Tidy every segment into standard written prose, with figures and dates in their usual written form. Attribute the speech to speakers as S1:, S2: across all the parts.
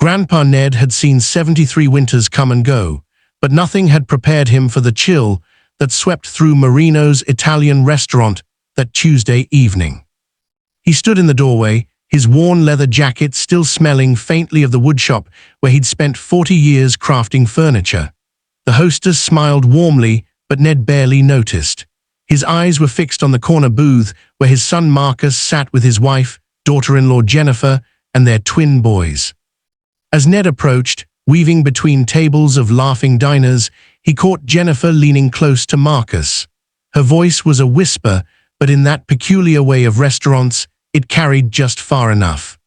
S1: Grandpa Ned had seen 73 winters come and go, but nothing had prepared him for the chill that swept through Marino's Italian restaurant that Tuesday evening. He stood in the doorway, his worn leather jacket still smelling faintly of the woodshop where he'd spent 40 years crafting furniture. The hostess smiled warmly, but Ned barely noticed. His eyes were fixed on the corner booth where his son Marcus sat with his wife, daughter-in-law Jennifer, and their twin boys. As Ned approached, weaving between tables of laughing diners, he caught Jennifer leaning close to Marcus. Her voice was a whisper, but in that peculiar way of restaurants, it carried just far enough.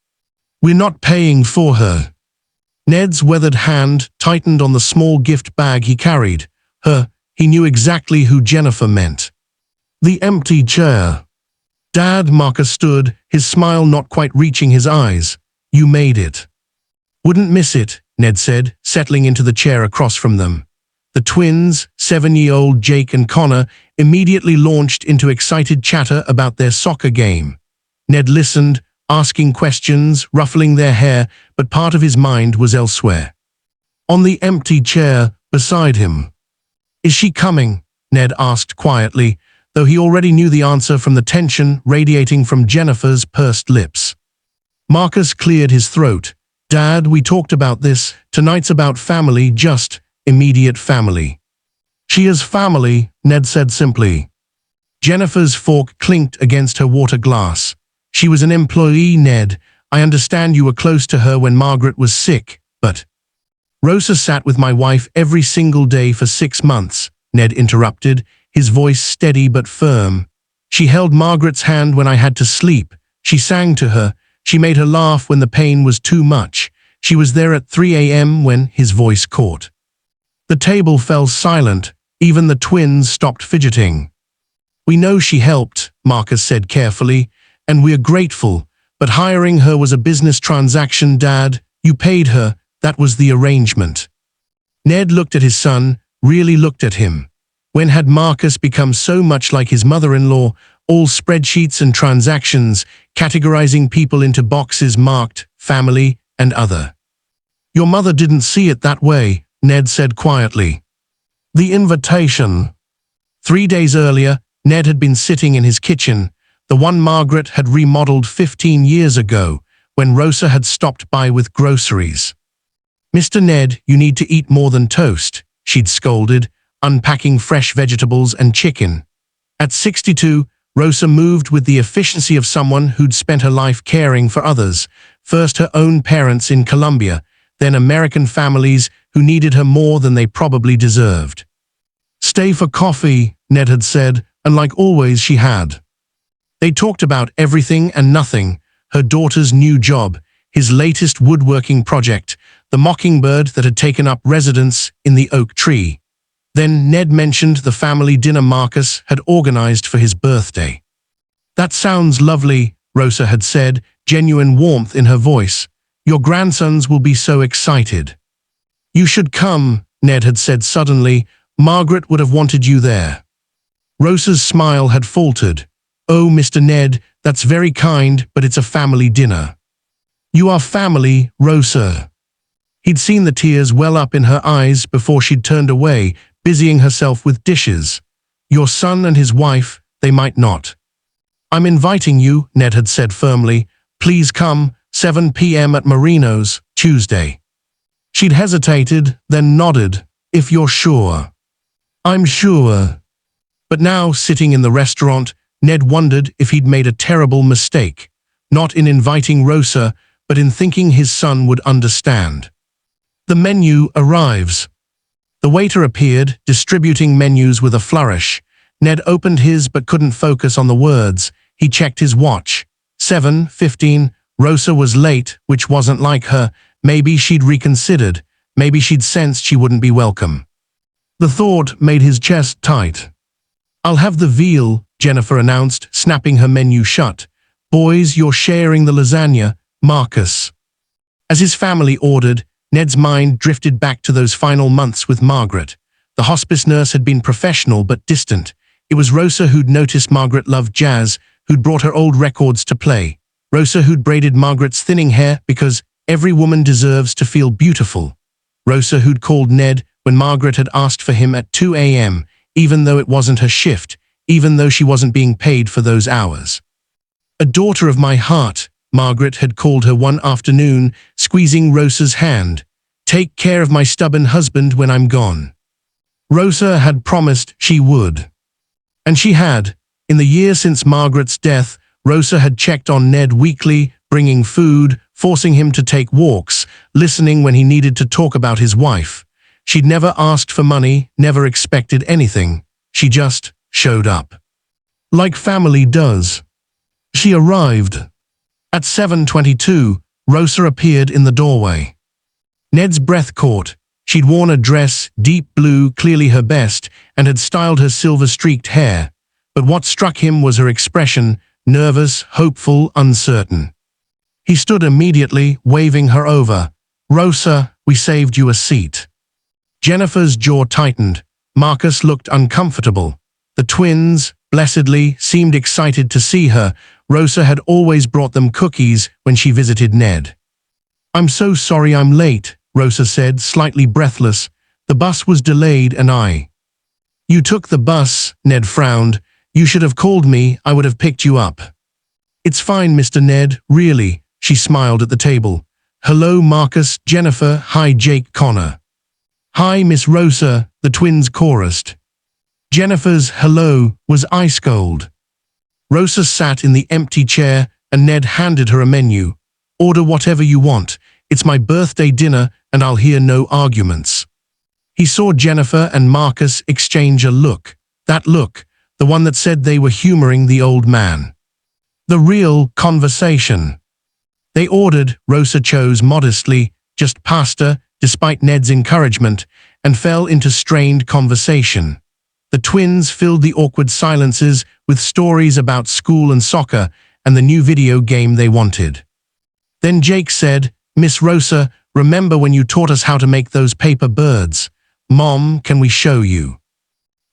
S1: "We're not paying for her." Ned's weathered hand tightened on the small gift bag he carried. He knew exactly who Jennifer meant. The empty chair. "Dad," Marcus stood, his smile not quite reaching his eyes. "You made it." "Wouldn't miss it," Ned said, settling into the chair across from them. The twins, 7-year-old Jake and Connor, immediately launched into excited chatter about their soccer game. Ned listened, asking questions, ruffling their hair, but part of his mind was elsewhere. On the empty chair beside him. "Is she coming?" Ned asked quietly, though he already knew the answer from the tension radiating from Jennifer's pursed lips. Marcus cleared his throat. "Dad, we talked about this. Tonight's about family, just immediate family." "She is family," Ned said simply. Jennifer's fork clinked against her water glass. "She was an employee, Ned. I understand you were close to her when Margaret was sick, but—" "Rosa sat with my wife every single day for 6 months, Ned interrupted, his voice steady but firm. "She held Margaret's hand when I had to sleep. She sang to her. She made her laugh when the pain was too much. She was there at 3 a.m. when his voice caught." The table fell silent. Even the twins stopped fidgeting. "We know she helped," Marcus said carefully, "and we're grateful. But hiring her was a business transaction, Dad. You paid her. That was the arrangement." Ned looked at his son, really looked at him. When had Marcus become so much like his mother-in-law, all spreadsheets and transactions, categorizing people into boxes marked family and other? "Your mother didn't see it that way," Ned said quietly. "The invitation." 3 days earlier, Ned had been sitting in his kitchen, the one Margaret had remodeled 15 years ago, when Rosa had stopped by with groceries. "Mr. Ned, you need to eat more than toast," she'd scolded, unpacking fresh vegetables and chicken. At 62, Rosa moved with the efficiency of someone who'd spent her life caring for others, first her own parents in Colombia, then American families who needed her more than they probably deserved. "Stay for coffee," Ned had said, and like always she had. They talked about everything and nothing, her daughter's new job, his latest woodworking project, the mockingbird that had taken up residence in the oak tree. Then Ned mentioned the family dinner Marcus had organized for his birthday. "That sounds lovely," Rosa had said, genuine warmth in her voice. "Your grandsons will be so excited." "You should come," Ned had said suddenly. "Margaret would have wanted you there." Rosa's smile had faltered. "Oh, Mr. Ned, that's very kind, but it's a family dinner." "You are family, Rosa." He'd seen the tears well up in her eyes before she'd turned away, busying herself with dishes. "Your son and his wife, they might not." "I'm inviting you," Ned had said firmly. "Please come, 7 p.m. at Marino's, Tuesday." She'd hesitated, then nodded. "If you're sure." "I'm sure." But now, sitting in the restaurant, Ned wondered if he'd made a terrible mistake, not in inviting Rosa, but in thinking his son would understand. The menu arrives. The waiter appeared, distributing menus with a flourish. Ned opened his but couldn't focus on the words. He checked his watch. 7:15. Rosa was late, which wasn't like her. Maybe she'd reconsidered. Maybe she'd sensed she wouldn't be welcome. The thought made his chest tight. "I'll have the veal," Jennifer announced, snapping her menu shut. "Boys, you're sharing the lasagna, Marcus." As his family ordered, Ned's mind drifted back to those final months with Margaret. The hospice nurse had been professional but distant. It was Rosa who'd noticed Margaret loved jazz, who'd brought her old records to play. Rosa who'd braided Margaret's thinning hair because Every woman deserves to feel beautiful. Rosa, who'd called Ned when Margaret had asked for him at 2 a.m., even though it wasn't her shift, even though she wasn't being paid for those hours. A daughter of my heart, Margaret had called her one afternoon, squeezing Rosa's hand. Take care of my stubborn husband when I'm gone. Rosa had promised she would. And she had. In the year since Margaret's death, Rosa had checked on Ned weekly, bringing food, forcing him to take walks, listening when he needed to talk about his wife. She'd never asked for money, never expected anything. She just showed up. Like family does. She arrived. At 7:22, Rosa appeared in the doorway. Ned's breath caught. She'd worn a dress, deep blue, clearly her best, and had styled her silver-streaked hair. But what struck him was her expression, nervous, hopeful, uncertain. He stood immediately, waving her over. Rosa, we saved you a seat. Jennifer's jaw tightened. Marcus looked uncomfortable. The twins, blessedly, seemed excited to see her. Rosa had always brought them cookies when she visited Ned. I'm so sorry I'm late, Rosa said, slightly breathless. The bus was delayed and I... You took the bus, Ned frowned. You should have called me, I would have picked you up. It's fine, Mr. Ned, really, she smiled at the table. Hello, Marcus, Jennifer, hi, Jake, Connor. Hi, Miss Rosa, the twins chorused. Jennifer's hello was ice cold. Rosa sat in the empty chair and Ned handed her a menu. Order whatever you want. It's my birthday dinner and I'll hear no arguments. He saw Jennifer and Marcus exchange a look. That look, the one that said they were humoring the old man. The real conversation. They ordered, Rosa chose modestly, just pasta, despite Ned's encouragement, and fell into strained conversation. The twins filled the awkward silences with stories about school and soccer and the new video game they wanted. Then Jake said, Miss Rosa, remember when you taught us how to make those paper birds? Mom, can we show you?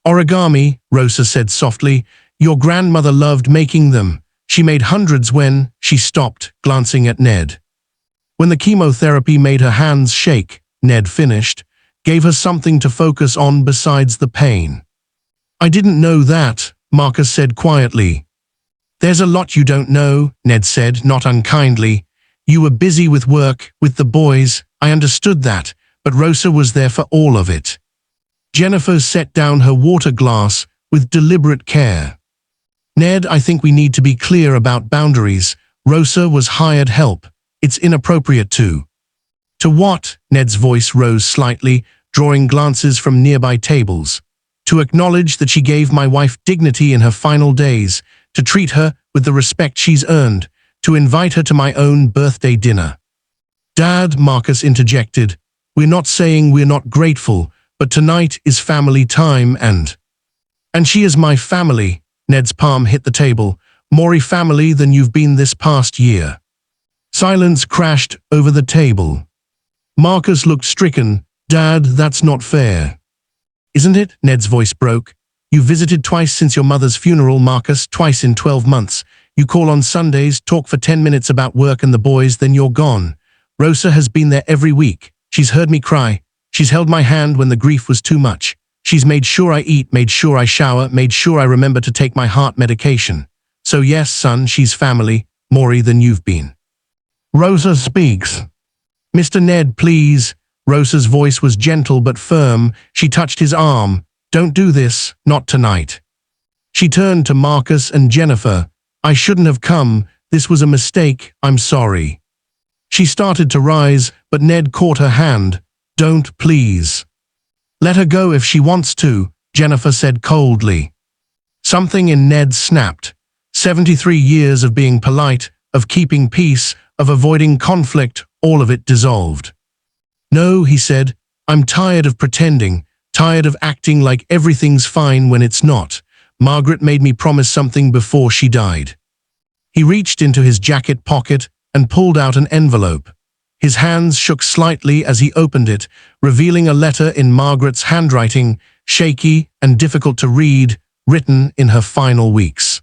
S1: Origami, Rosa said softly. Your grandmother loved making them. She made hundreds when... She stopped, glancing at Ned. When the chemotherapy made her hands shake, Ned finished, gave her something to focus on besides the pain. I didn't know that, Marcus said quietly. There's a lot you don't know, Ned said, not unkindly. You were busy with work, with the boys, I understood that, but Rosa was there for all of it. Jennifer set down her water glass with deliberate care. Ned, I think we need to be clear about boundaries. Rosa was hired help. It's inappropriate to... To what? Ned's voice rose slightly, drawing glances from nearby tables. To acknowledge that she gave my wife dignity in her final days, to treat her with the respect she's earned, to invite her to my own birthday dinner. Dad, Marcus interjected, we're not saying we're not grateful, but tonight is family time and she is my family. Ned's palm hit the table. More family than you've been this past year. Silence crashed over the table. Marcus looked stricken. Dad, that's not fair. Isn't it? Ned's voice broke. You visited twice since your mother's funeral, Marcus, twice in 12 months. You call on Sundays, talk for 10 minutes about work and the boys, then you're gone. Rosa has been there every week. She's heard me cry. She's held my hand when the grief was too much. She's made sure I eat, made sure I shower, made sure I remember to take my heart medication. So yes, son, she's family, more than you've been. Rosa speaks. Mr. Ned, please. Rosa's voice was gentle but firm. She touched his arm. Don't do this, not tonight. She turned to Marcus and Jennifer. I shouldn't have come. This was a mistake. I'm sorry. She started to rise, but Ned caught her hand. Don't, please. Let her go if she wants to, Jennifer said coldly. Something in Ned snapped. 73 years of being polite, of keeping peace, of avoiding conflict, all of it dissolved. No, he said, I'm tired of pretending, tired of acting like everything's fine when it's not. Margaret made me promise something before she died. He reached into his jacket pocket and pulled out an envelope. His hands shook slightly as he opened it, revealing a letter in Margaret's handwriting, shaky and difficult to read, written in her final weeks.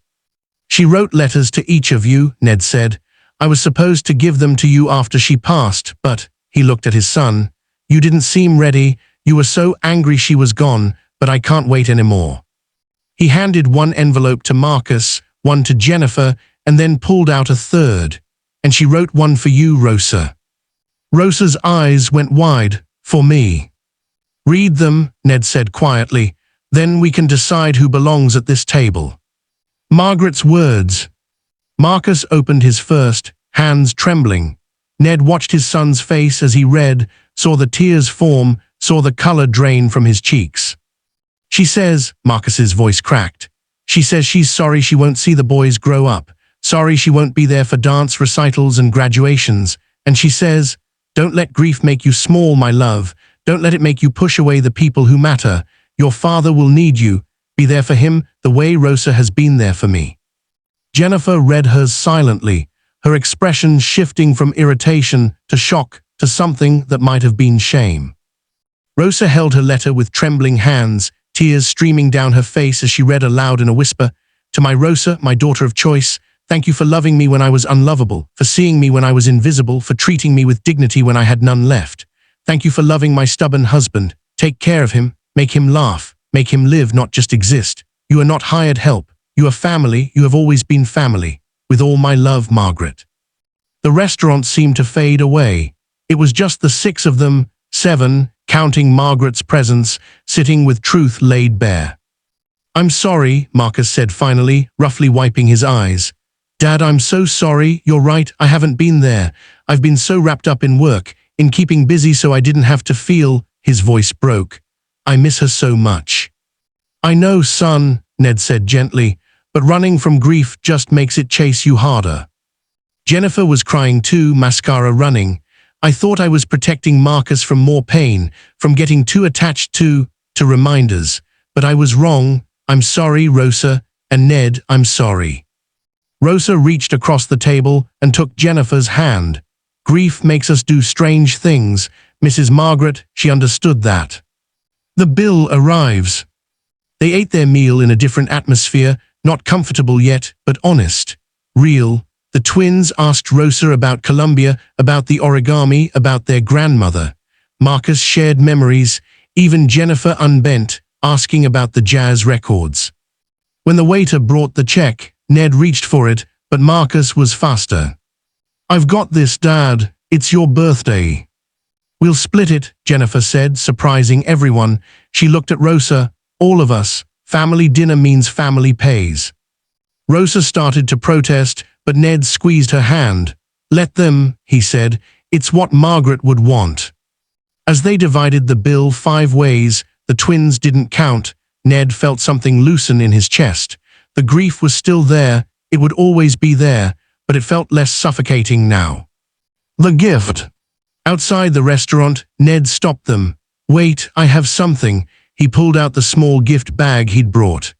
S1: She wrote letters to each of you, Ned said. I was supposed to give them to you after she passed, but, he looked at his son, you didn't seem ready, you were so angry she was gone, but I can't wait anymore. He handed one envelope to Marcus, one to Jennifer, and then pulled out a third. And she wrote one for you, Rosa. Rosa's eyes went wide. For me. Read them, Ned said quietly. Then we can decide who belongs at this table. Margaret's words. Marcus opened his first, hands trembling. Ned watched his son's face as he read, saw the tears form, saw the color drain from his cheeks. She says, Marcus's voice cracked. She says she's sorry she won't see the boys grow up. Sorry she won't be there for dance recitals and graduations. And she says, don't let grief make you small, my love. Don't let it make you push away the people who matter. Your father will need you. Be there for him the way Rosa has been there for me. Jennifer read hers silently, her expression shifting from irritation to shock to something that might have been shame. Rosa held her letter with trembling hands, tears streaming down her face as she read aloud in a whisper, to my Rosa, my daughter of choice, thank you for loving me when I was unlovable, for seeing me when I was invisible, for treating me with dignity when I had none left. Thank you for loving my stubborn husband. Take care of him, make him laugh, make him live, not just exist. You are not hired help. You are family, you have always been family. With all my love, Margaret. The restaurant seemed to fade away. It was just the 6 of them, 7, counting Margaret's presence, sitting with truth laid bare. I'm sorry, Marcus said finally, roughly wiping his eyes. Dad, I'm so sorry, you're right, I haven't been there. I've been so wrapped up in work, in keeping busy so I didn't have to feel, his voice broke. I miss her so much. I know, son, Ned said gently, but running from grief just makes it chase you harder. Jennifer was crying too, mascara running. I thought I was protecting Marcus from more pain, from getting too attached to reminders. But I was wrong. I'm sorry, Rosa, and Ned, I'm sorry. Rosa reached across the table and took Jennifer's hand. Grief makes us do strange things. Mrs. Margaret, she understood that. The bill arrives. They ate their meal in a different atmosphere, not comfortable yet, but honest, real. The twins asked Rosa about Colombia, about the origami, about their grandmother. Marcus shared memories, even Jennifer unbent, asking about the jazz records. When the waiter brought the check, Ned reached for it, but Marcus was faster. I've got this, Dad. It's your birthday. We'll split it, Jennifer said, surprising everyone. She looked at Rosa. All of us. Family dinner means family pays. Rosa started to protest, but Ned squeezed her hand. Let them, he said. It's what Margaret would want. As they divided the bill 5 ways, the twins didn't count. Ned felt something loosen in his chest. The grief was still there. It would always be there, but it felt less suffocating now. The gift. Outside the restaurant, Ned stopped them. Wait, I have something. He pulled out the small gift bag he'd brought.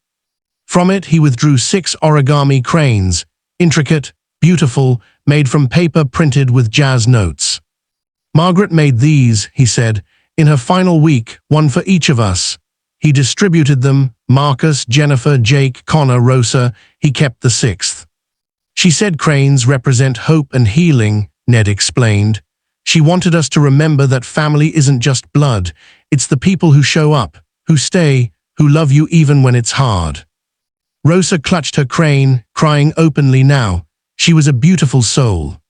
S1: From it, he withdrew 6 origami cranes. Intricate, beautiful, made from paper printed with jazz notes. Margaret made these, he said, in her final week, one for each of us. He distributed them, Marcus, Jennifer, Jake, Connor, Rosa. He kept the 6th. She said cranes represent hope and healing, Ned explained. She wanted us to remember that family isn't just blood. It's the people who show up, who stay, who love you even when it's hard. Rosa clutched her crane, crying openly now. She was a beautiful soul.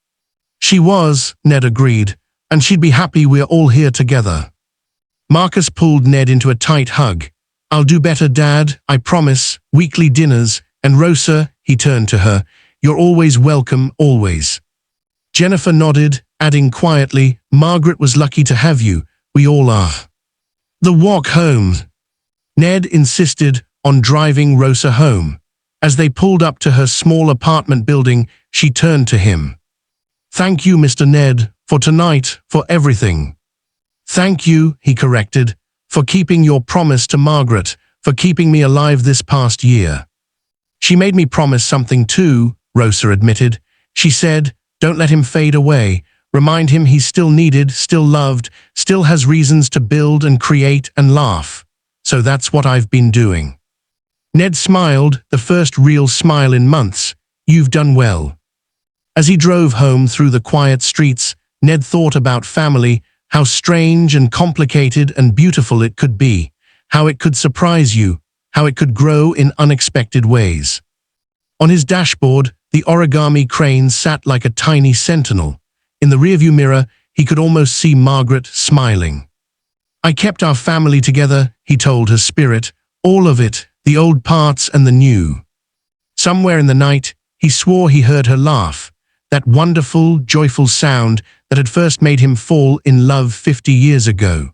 S1: She was, Ned agreed, and she'd be happy we're all here together. Marcus pulled Ned into a tight hug. I'll do better, Dad, I promise. Weekly dinners, and Rosa, he turned to her, you're always welcome, always. Jennifer nodded, adding quietly, Margaret was lucky to have you. We all are. The walk home. Ned insisted on driving Rosa home. As they pulled up to her small apartment building, she turned to him. Thank you, Mr. Ned, for tonight, for everything. Thank you, he corrected, for keeping your promise to Margaret, for keeping me alive this past year. She made me promise something too, Rosa admitted. She said, don't let him fade away. Remind him he's still needed, still loved, still has reasons to build and create and laugh. So that's what I've been doing. Ned smiled, the first real smile in months. You've done well. As he drove home through the quiet streets, Ned thought about family, how strange and complicated and beautiful it could be, how it could surprise you, how it could grow in unexpected ways. On his dashboard, the origami crane sat like a tiny sentinel. In the rearview mirror, he could almost see Margaret smiling. "I kept our family together," he told her spirit, "all of it, the old parts and the new." Somewhere in the night, he swore he heard her laugh, that wonderful, joyful sound that had first made him fall in love 50 years ago.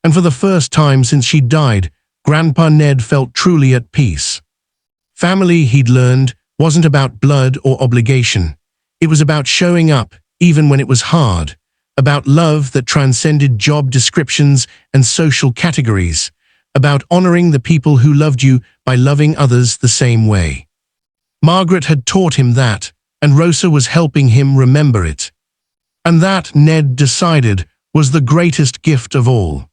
S1: And for the first time since she died, Grandpa Ned felt truly at peace. Family, he'd learned, wasn't about blood or obligation. It was about showing up, even when it was hard, about love that transcended job descriptions and social categories, about honoring the people who loved you by loving others the same way. Margaret had taught him that, and Rosa was helping him remember it. And that, Ned decided, was the greatest gift of all.